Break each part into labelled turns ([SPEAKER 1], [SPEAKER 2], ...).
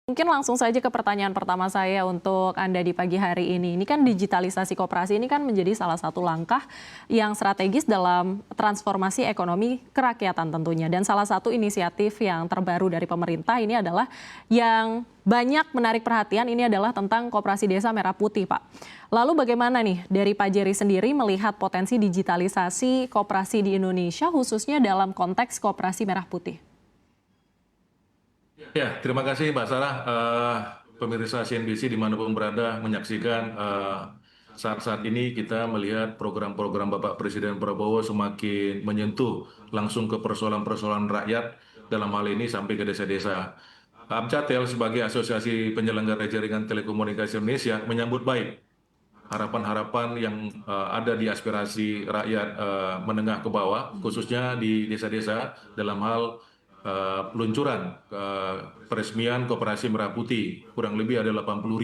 [SPEAKER 1] Mungkin langsung saja ke pertanyaan pertama saya untuk Anda di pagi hari ini. Ini kan digitalisasi koperasi ini kan menjadi salah satu langkah yang strategis dalam transformasi ekonomi kerakyatan tentunya. Dan salah satu inisiatif yang terbaru dari pemerintah ini adalah yang banyak menarik perhatian ini adalah tentang Koperasi Desa Merah Putih, Pak. Lalu bagaimana nih dari Pak Jerry sendiri melihat potensi digitalisasi koperasi di Indonesia khususnya dalam konteks Koperasi Merah Putih?
[SPEAKER 2] Ya, terima kasih Mbak Sarah. Pemirsa CNBC dimanapun berada menyaksikan saat-saat ini kita melihat program-program Bapak Presiden Prabowo semakin menyentuh langsung ke persoalan-persoalan rakyat dalam hal ini sampai ke desa-desa. Abcatel sebagai Asosiasi Penyelenggara Jaringan Telekomunikasi Indonesia menyambut baik harapan-harapan yang ada di aspirasi rakyat menengah ke bawah, khususnya di desa-desa dalam hal peluncuran peresmian Koperasi Merah Putih. Kurang lebih ada 80.000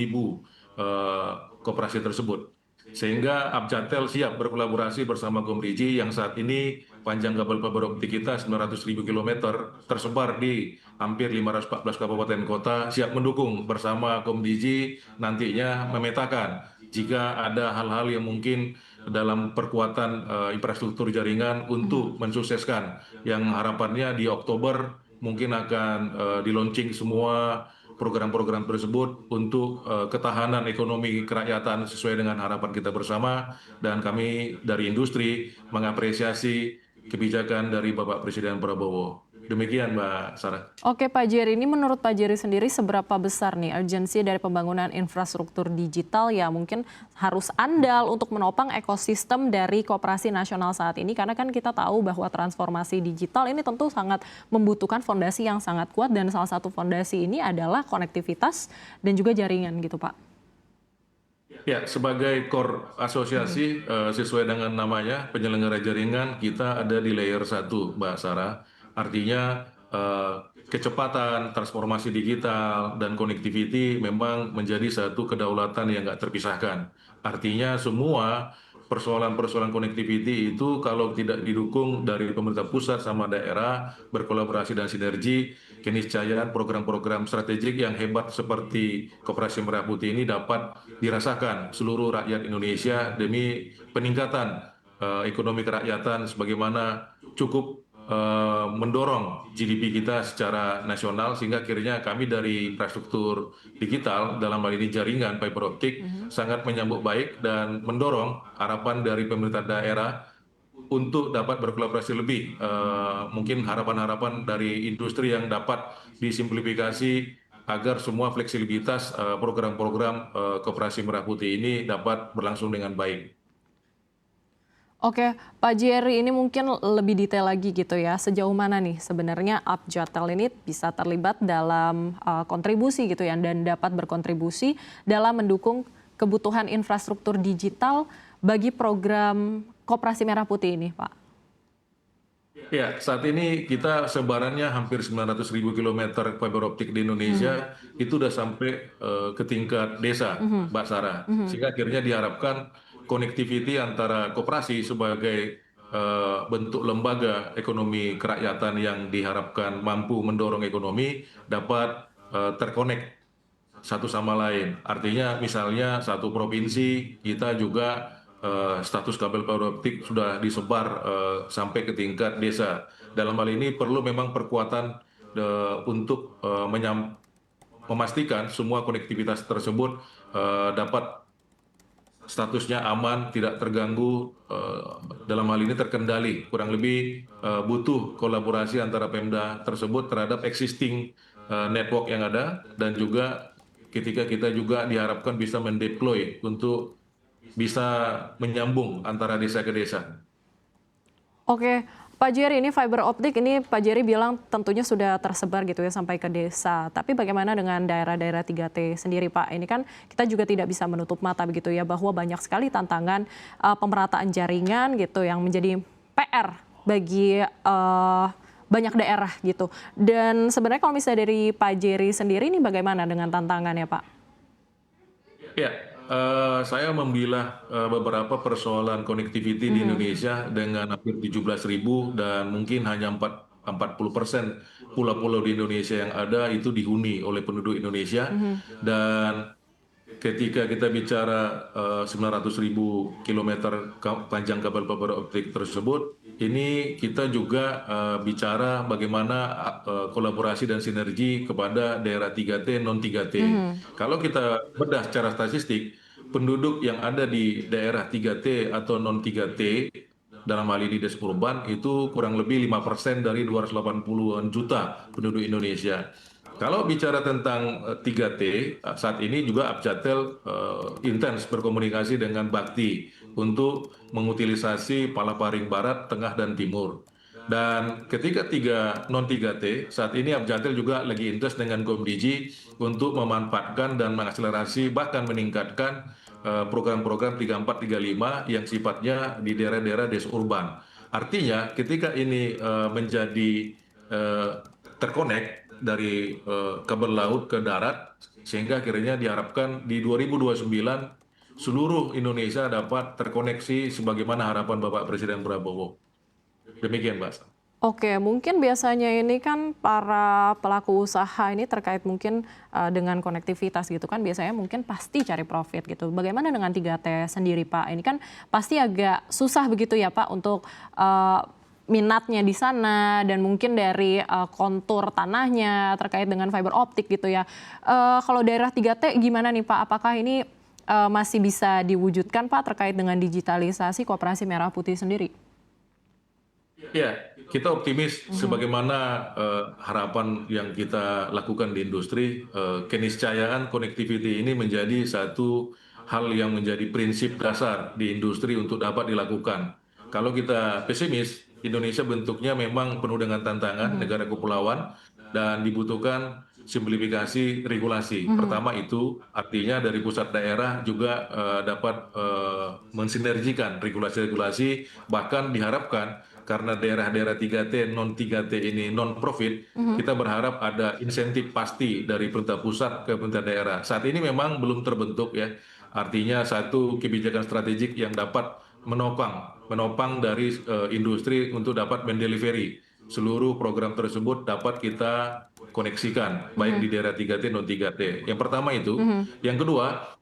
[SPEAKER 2] koperasi tersebut. Sehingga Abcatel siap berkolaborasi bersama Komdiji yang saat ini panjang kabel fiber optik kita 900.000 kilometer tersebar di hampir 514 kabupaten kota, siap mendukung bersama Komdiji nantinya memetakan jika ada hal-hal yang mungkin dalam perkuatan infrastruktur jaringan untuk mensukseskan yang harapannya di Oktober mungkin akan di-launching semua program-program tersebut untuk ketahanan ekonomi kerakyatan sesuai dengan harapan kita bersama, dan kami dari industri mengapresiasi kebijakan dari Bapak Presiden Prabowo. Demikian Mbak Sarah.
[SPEAKER 1] Oke Pak Jerry, ini menurut Pak Jerry sendiri seberapa besar nih urgensi dari pembangunan infrastruktur digital yang mungkin harus andal untuk menopang ekosistem dari koperasi nasional saat ini? Karena kan kita tahu bahwa transformasi digital ini tentu sangat membutuhkan fondasi yang sangat kuat dan salah satu fondasi ini adalah konektivitas dan juga jaringan gitu Pak.
[SPEAKER 2] Ya, sebagai core asosiasi sesuai dengan namanya penyelenggara jaringan, kita ada di layer 1 Mbak Sarah. Artinya kecepatan, transformasi digital, dan connectivity memang menjadi satu kedaulatan yang nggak terpisahkan. Artinya semua persoalan-persoalan connectivity itu kalau tidak didukung dari pemerintah pusat sama daerah, berkolaborasi dan sinergi, keniscayaan program-program strategik yang hebat seperti Koperasi Merah Putih ini dapat dirasakan seluruh rakyat Indonesia demi peningkatan ekonomi kerakyatan sebagaimana cukup mendorong GDP kita secara nasional, sehingga akhirnya kami dari infrastruktur digital dalam hal ini jaringan fiber optik sangat menyambut baik dan mendorong harapan dari pemerintah daerah untuk dapat berkolaborasi lebih. Mungkin harapan-harapan dari industri yang dapat disimplifikasi agar semua fleksibilitas program-program Koperasi Merah Putih ini dapat berlangsung dengan baik.
[SPEAKER 1] Oke, Pak Jerry, ini mungkin lebih detail lagi gitu ya. Sejauh mana nih sebenarnya Abcatel ini bisa terlibat dalam kontribusi gitu ya dan dapat berkontribusi dalam mendukung kebutuhan infrastruktur digital bagi program Koperasi Merah Putih ini, Pak?
[SPEAKER 2] Ya, saat ini kita sebarannya hampir 900.000 kilometer fiber optik di Indonesia, itu udah sampai ke tingkat desa, Mbak Sarah. Sehingga akhirnya diharapkan connectivity antara koperasi sebagai bentuk lembaga ekonomi kerakyatan yang diharapkan mampu mendorong ekonomi dapat terkonek satu sama lain. Artinya misalnya satu provinsi kita juga status kabel fiber optik sudah disebar sampai ke tingkat desa. Dalam hal ini perlu memang perkuatan untuk memastikan semua konektivitas tersebut dapat statusnya aman, tidak terganggu, dalam hal ini terkendali. Kurang lebih butuh kolaborasi antara Pemda tersebut terhadap existing network yang ada, dan juga ketika kita juga diharapkan bisa mendeploy untuk bisa menyambung antara desa ke desa.
[SPEAKER 1] Oke, Pak Jerry, ini fiber optik ini Pak Jerry bilang tentunya sudah tersebar gitu ya sampai ke desa. Tapi bagaimana dengan daerah-daerah 3T sendiri Pak? Ini kan kita juga tidak bisa menutup mata begitu ya bahwa banyak sekali tantangan pemerataan jaringan gitu yang menjadi PR bagi banyak daerah gitu. Dan sebenarnya kalau misalnya dari Pak Jerry sendiri ini bagaimana dengan tantangannya Pak?
[SPEAKER 2] Ya, saya membilah beberapa persoalan connectivity di Indonesia dengan hampir 17.000 dan mungkin hanya 40% pulau-pulau di Indonesia yang ada itu dihuni oleh penduduk Indonesia. Dan ketika kita bicara 900.000 kilometer panjang kabel fiber optik tersebut, ini kita juga bicara bagaimana kolaborasi dan sinergi kepada daerah 3T, non 3T. Kalau kita bedah secara statistik, penduduk yang ada di daerah 3T atau non 3T, dalam hal ini desa urban, itu kurang lebih 5% dari 280-an juta penduduk Indonesia. Kalau bicara tentang 3T, saat ini juga Abjatel intens berkomunikasi dengan Bakti untuk mengutilisasi Palaparing Barat, Tengah, dan Timur. Dan ketika non 3T, saat ini Abjatel juga lagi intens dengan Komdiji untuk memanfaatkan dan mengakselerasi bahkan meningkatkan program-program 3435 yang sifatnya di daerah-daerah desa urban. Artinya ketika ini menjadi terkonek dari kabel laut ke darat, sehingga akhirnya diharapkan di 2029 seluruh Indonesia dapat terkoneksi sebagaimana harapan Bapak Presiden Prabowo. Demikian, Mbak.
[SPEAKER 1] Oke, mungkin biasanya ini kan para pelaku usaha ini terkait mungkin dengan konektivitas gitu kan, biasanya mungkin pasti cari profit gitu. Bagaimana dengan 3T sendiri, Pak? Ini kan pasti agak susah begitu ya, Pak, untuk minatnya di sana dan mungkin dari kontur tanahnya terkait dengan fiber optik gitu ya. Kalau daerah 3T gimana nih, Pak? Apakah ini masih bisa diwujudkan, Pak, terkait dengan digitalisasi Koperasi Merah Putih sendiri?
[SPEAKER 2] Ya, kita optimis sebagaimana harapan yang kita lakukan di industri, keniscayaan connectivity ini menjadi satu hal yang menjadi prinsip dasar di industri untuk dapat dilakukan. Kalau kita pesimis, Indonesia bentuknya memang penuh dengan tantangan, negara kepulauan, dan dibutuhkan simplifikasi regulasi. Pertama itu artinya dari pusat daerah juga dapat mensinergikan regulasi-regulasi, bahkan diharapkan karena daerah-daerah 3T, non 3T ini non-profit, kita berharap ada insentif pasti dari pemerintah pusat ke pemerintah daerah. Saat ini memang belum terbentuk ya, artinya satu kebijakan strategik yang dapat menopang dari industri untuk dapat mendelivery seluruh program tersebut dapat kita koneksikan, baik di daerah 3T, non 3T. Yang pertama itu. Yang kedua,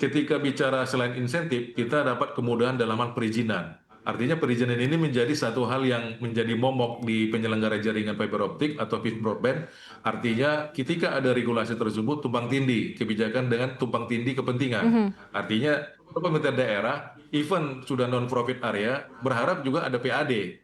[SPEAKER 2] ketika bicara selain insentif, kita dapat kemudahan dalam hal perizinan. Artinya perizinan ini menjadi satu hal yang menjadi momok di penyelenggara jaringan fiber optik atau fixed broadband. Artinya ketika ada regulasi tersebut tumpang tindih kebijakan dengan tumpang tindih kepentingan. Artinya pemerintah daerah, even sudah non-profit area, berharap juga ada PAD.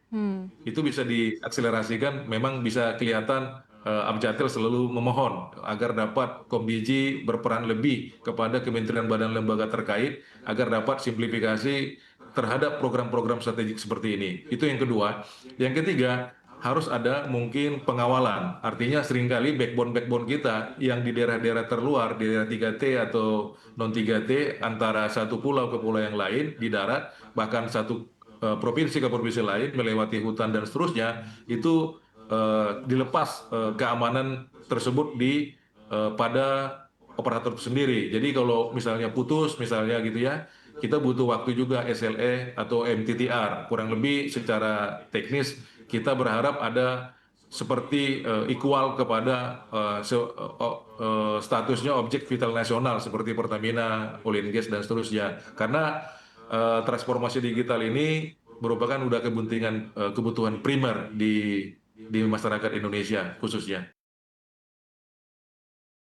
[SPEAKER 2] Itu bisa diakselerasikan, memang bisa kelihatan Abjatel selalu memohon agar dapat Komdiji berperan lebih kepada kementerian badan lembaga terkait agar dapat simplifikasi terhadap program-program strategik seperti ini. Itu yang kedua. Yang ketiga, harus ada mungkin pengawalan. Artinya seringkali backbone kita yang di daerah-daerah terluar, di daerah 3T atau non 3T, antara satu pulau ke pulau yang lain di darat, bahkan satu provinsi ke provinsi lain melewati hutan dan seterusnya, itu dilepas keamanan tersebut pada operator itu sendiri. Jadi kalau misalnya putus, misalnya gitu ya, kita butuh waktu juga SLA atau MTTR. Kurang lebih secara teknis kita berharap ada seperti equal kepada statusnya objek vital nasional seperti Pertamina, Oil and Gas dan seterusnya. Karena transformasi digital ini merupakan udah kebutuhan primer di masyarakat Indonesia khususnya.